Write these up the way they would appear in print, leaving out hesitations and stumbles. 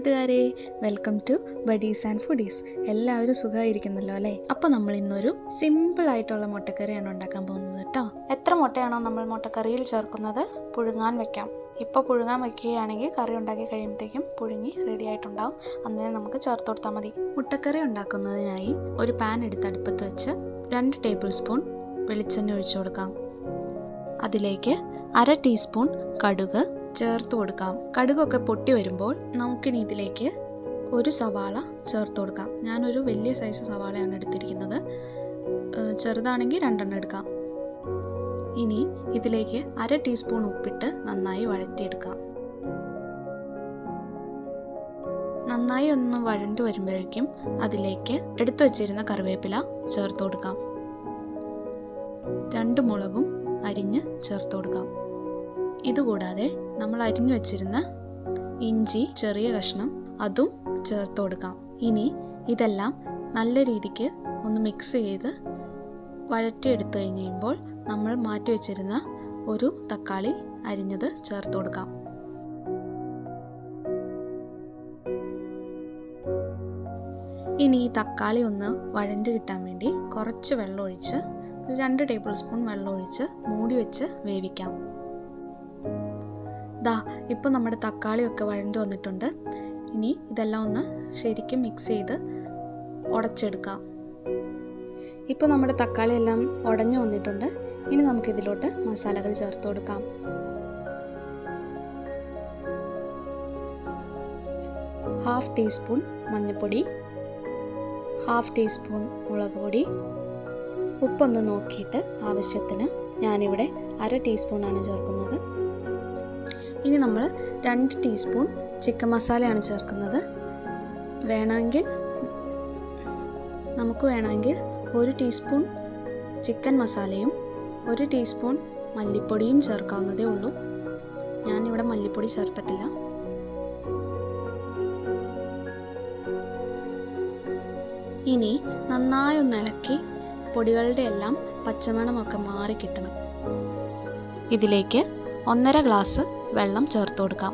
കൂട്ടുകാരെ, welcome to buddies and foodies. എല്ലാവരും സുഖമായിരിക്കുന്നല്ലോ അല്ലേ? അപ്പോൾ നമ്മൾ ഇന്നൊരു സിമ്പിളായിട്ടുള്ള മുട്ടക്കറിയാണ് ഉണ്ടാക്കാൻ പോകുന്നത് കേട്ടോ. എത്ര മുട്ടയാണോ നമ്മൾ മുട്ടക്കറിയിൽ ചേർക്കുന്നത് പുഴുങ്ങാൻ വെക്കാം. ഇപ്പോൾ പുഴുങ്ങാൻ വയ്ക്കുകയാണെങ്കിൽ കറി ഉണ്ടാക്കി കഴിയുമ്പോഴത്തേക്കും പുഴുങ്ങി റെഡി ആയിട്ടുണ്ടാവും. അന്നേരം നമുക്ക് ചേർത്ത് കൊടുത്താൽ മതി. മുട്ടക്കറി ഉണ്ടാക്കുന്നതിനായി ഒരു പാൻ എടുത്ത് അടുപ്പത്ത് വെച്ച് 2 ടേബിൾ സ്പൂൺ വെളിച്ചെണ്ണ ഒഴിച്ചു കൊടുക്കാം. അതിലേക്ക് 1/2 ടീസ്പൂൺ കടുക് ചേർത്ത് കൊടുക്കാം. കടുകൊക്കെ പൊട്ടി വരുമ്പോൾ നമുക്കിനി ഇതിലേക്ക് ഒരു സവാള ചേർത്ത് കൊടുക്കാം. ഞാനൊരു വലിയ സൈസ് സവാളയാണ് എടുത്തിരിക്കുന്നത്. ചെറുതാണെങ്കിൽ 2 എണ്ണം എടുക്കാം. ഇനി ഇതിലേക്ക് 1/2 ടീസ്പൂൺ ഉപ്പിട്ട് നന്നായി വഴറ്റിയെടുക്കാം. നന്നായി ഒന്ന് വഴണ്ടു വരുമ്പോഴേക്കും അതിലേക്ക് എടുത്തു വച്ചിരുന്ന കറിവേപ്പില ചേർത്ത് കൊടുക്കാം. 2 മുളകും അരിഞ്ഞ് ചേർത്ത് കൊടുക്കാം. ഇതുകൂടാതെ നമ്മൾ അരിഞ്ഞു വെച്ചിരുന്ന ഇഞ്ചി ചെറിയ കഷ്ണം അതും ചേർത്ത് കൊടുക്കാം. ഇനി ഇതെല്ലാം നല്ല രീതിക്ക് ഒന്ന് മിക്സ് ചെയ്ത് വഴറ്റിയെടുത്ത് കഴിയുമ്പോൾ നമ്മൾ മാറ്റി വെച്ചിരുന്ന ഒരു തക്കാളി അരിഞ്ഞത് ചേർത്ത് കൊടുക്കാം. ഇനി ഈ തക്കാളി ഒന്ന് വഴഞ്ഞു കിട്ടാൻ വേണ്ടി കുറച്ച് വെള്ളം ഒഴിച്ച് 2 ടേബിൾ സ്പൂൺ വെള്ളം ഒഴിച്ച് മൂടി വെച്ച് വേവിക്കാം. ഇപ്പോൾ നമ്മുടെ തക്കാളിയൊക്കെ വഴഞ്ഞു വന്നിട്ടുണ്ട്. ഇനി ഇതെല്ലാം ഒന്ന് ശരിക്കും മിക്സ് ചെയ്ത് ഉടച്ചെടുക്കാം. ഇപ്പോൾ നമ്മുടെ തക്കാളി എല്ലാം ഉടഞ്ഞു വന്നിട്ടുണ്ട്. ഇനി നമുക്കിതിലോട്ട് മസാലകൾ ചേർത്ത് കൊടുക്കാം. ഹാഫ് ടീസ്പൂൺ മഞ്ഞൾപ്പൊടി, ഹാഫ് ടീസ്പൂൺ മുളക് പൊടി, ഉപ്പൊന്ന് നോക്കിയിട്ട് ആവശ്യത്തിന്. ഞാനിവിടെ 1/2 ടീസ്പൂണാണ് ചേർക്കുന്നത്. ഇനി നമ്മൾ 2 ടീസ്പൂൺ ചിക്കൻ മസാലയാണ് ചേർക്കുന്നത്. നമുക്ക് വേണമെങ്കിൽ 1 ടീസ്പൂൺ ചിക്കൻ മസാലയും 1 ടീസ്പൂൺ മല്ലിപ്പൊടിയും ചേർക്കാവുന്നതേ ഉള്ളൂ. ഞാനിവിടെ മല്ലിപ്പൊടി ചേർത്തിട്ടില്ല. ഇനി നന്നായി ഒന്ന് ഇളക്കി പൊടികളുടെ എല്ലാം പച്ചമണമൊക്കെ മാറി കിട്ടണം. ഇതിലേക്ക് 1.5 ഗ്ലാസ് വെള്ളം ചേർത്ത് കൊടുക്കാം.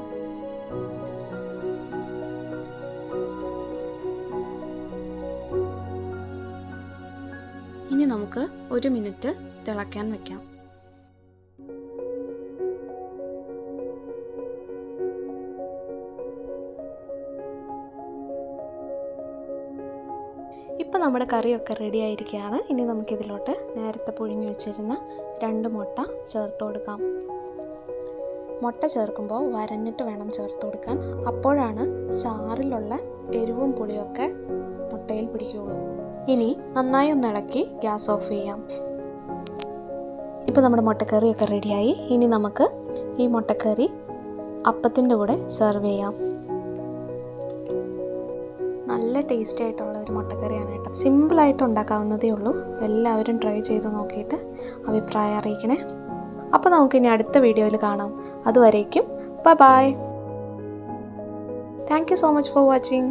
ഇനി നമുക്ക് 1 മിനിറ്റ് തിളയ്ക്കാൻ വെക്കാം. ഇപ്പോൾ നമ്മുടെ കറിയൊക്കെ റെഡി ആയിരിക്കുകയാണ്. ഇനി നമുക്കിതിലോട്ട് നേരത്തെ പുഴുങ്ങി വെച്ചിരുന്ന 2 മുട്ട ചേർത്ത് കൊടുക്കാം. മുട്ട ചേർക്കുമ്പോൾ വരഞ്ഞിട്ട് വേണം ചേർത്ത് കൊടുക്കാൻ. അപ്പോഴാണ് ചാറിലുള്ള എരിവും പുളിയൊക്കെ മുട്ടയിൽ പിടിക്കുകയുള്ളൂ. ഇനി നന്നായി ഒന്ന് ഇളക്കി ഗ്യാസ് ഓഫ് ചെയ്യാം. ഇപ്പോൾ നമ്മുടെ മുട്ടക്കറിയൊക്കെ റെഡിയായി. ഇനി നമുക്ക് ഈ മുട്ടക്കറി അപ്പത്തിൻ്റെ കൂടെ സെർവ് ചെയ്യാം. നല്ല ടേസ്റ്റി ആയിട്ടുള്ള ഒരു മുട്ടക്കറിയാണ് കേട്ടോ. സിമ്പിളായിട്ട് ഉണ്ടാക്കാവുന്നതേ ഉള്ളൂ. എല്ലാവരും ട്രൈ ചെയ്ത് നോക്കിയിട്ട് അഭിപ്രായം അറിയിക്കണേ. അപ്പോൾ നമുക്കിനി അടുത്ത വീഡിയോയിൽ കാണാം. അതുവരേക്കും bye. Thank you so much for watching.